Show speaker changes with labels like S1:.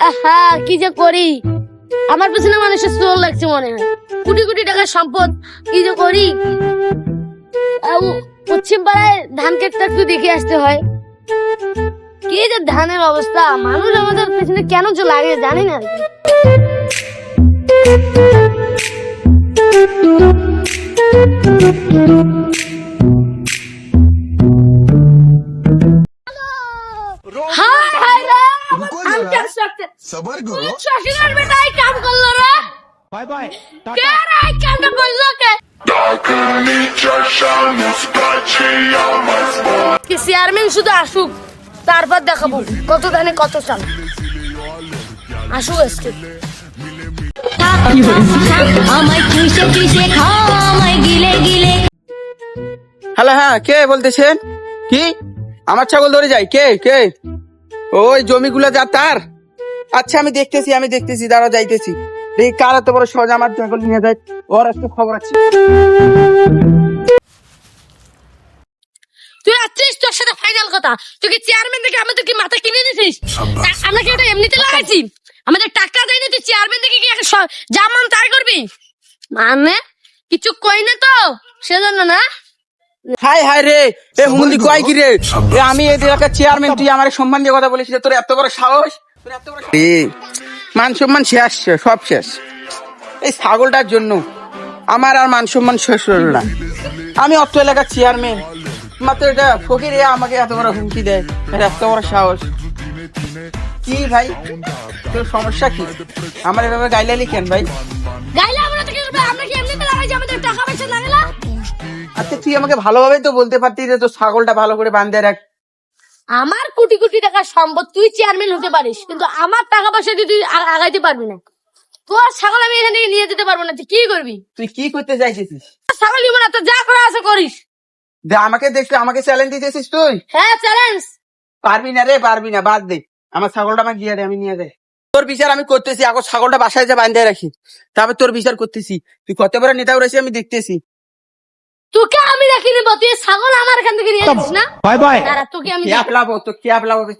S1: আহা কি যে করি, আমার পেছনে মানুষের চোর লাগছে মনে হয়। কোটি কোটি টাকার সম্পদ, কি যে করি। পশ্চিম পাড়ায় ধান ক্ষেতটা একটু দেখে আসতে হয়। কি যে ধানের অবস্থা, মানুষ আমাদের পেছনে কেন যে লাগে জানি না। হায় হায় রে,
S2: रुको
S1: ধান
S2: जरा,
S1: ক্ষেত সরতে
S2: सबर करो।
S1: শশীর বেটাই কাম করলো রে।
S3: बाय बाय
S1: কে রে এই কামটা করলো কে? কি চেয়ারম্যান শুধু আসুক, তারপর দেখাবো কত ধানে কত চাল। আসুক আজকে।
S4: আমায় চুষে চুষে খাও আমায় গিলে গিলে।
S5: হ্যালো, হ্যাঁ, কে বলতেছেন? কি আমার ছাগল ধরে যায়? কে কে? ওই জমিগুলো যা তার? আচ্ছা, আমি দেখতেছি, দাঁড়া, যাইতেছি। দেখি কার এত বড় সহজ আমার ছাগল নিয়ে যায়। ওর একটু খবর আছে।
S1: তুই আসছিস, তোর সাথে ফাইনাল কথা। তুই কি চেয়ারম্যান থেকে আমাদের কি মাথা কিনে দিছিস? আমরা কি ওটা এমনিতে লাগাইছি? আমাদের টাকা দেয়নি, তুই চেয়ারম্যান থেকে কি যা মান তাই করবি? মানে কিছু কই না তো সেজন্য না।
S5: হাই হাই রে, এ হুমুন্দি কয় কি রে? এ আমি এই এলাকার চেয়ারম্যান, তুই আমার সম্মান দিয়ে কথা বলিস? তোর এত বড় সাহস? মান সম্মান শেষ, সব শেষ এই ছাগলটার জন্য। আমার আর মান সম্মান শেষ হলো না। আমি অত এলাকার চেয়ারম্যান, মাত্র এটা ফকির আমাকে এত বড় হুমকি দেয়, এত বড় সাহস। কি ভাই, তোর সমস্যা কি? আমার এভাবে গাইলালি কেন ভাই?
S1: গাইলে আমরা তো কি করব? আমরা কি এমনিতে লাগাইছি? আমাদের টাকা পয়সা লাগে না?
S5: আচ্ছা, তুই আমাকে ভালোভাবে তো বলতে পারতি যে তোর ছাগলটা ভালো করে বাঁধে রাখ।
S1: আমার কোটি কোটি টাকার সম্পদ, তুই চেয়ারম্যান হতে পারিস, কিন্তু আমার টাকা পয়সা দিয়ে তুই আগাইতে পারবি না। তোর ছাগল আমি এখান থেকে নিয়ে যেতে পারবো না। তুই কি করবি?
S5: তুই কি করতে চাইছিস?
S1: ছাগল নিব না, তো যা করা আছে করিস।
S5: যে আমাকে দেখলে আমাকে চ্যালেঞ্জ দিতেছিস তুই?
S1: হ্যাঁ, চ্যালেঞ্জ।
S5: পারবি না রে, পারবি না, বাদ দে। আমার ছাগলটা আমাকে দিয়ে দে, আমি নিয়ে যাই। তোর বিচার আমি করতেছি, আগে ছাগলটা বাসায় যা বাঁধে রাখি, তারপর তোর বিচার করতেছি। তুই কত বড় নেতা উড়েছি আমি দেখতেছি।
S1: তোকে আমি রাখি নিব, তুই ছাগল আমার এখান থেকে নিয়ে যাচ্ছিস না।
S3: बाय बाय
S1: দাঁড়া, তোকে আমি
S5: ক্যাপ লাভ, তো ক্যাপ লাভ হবে।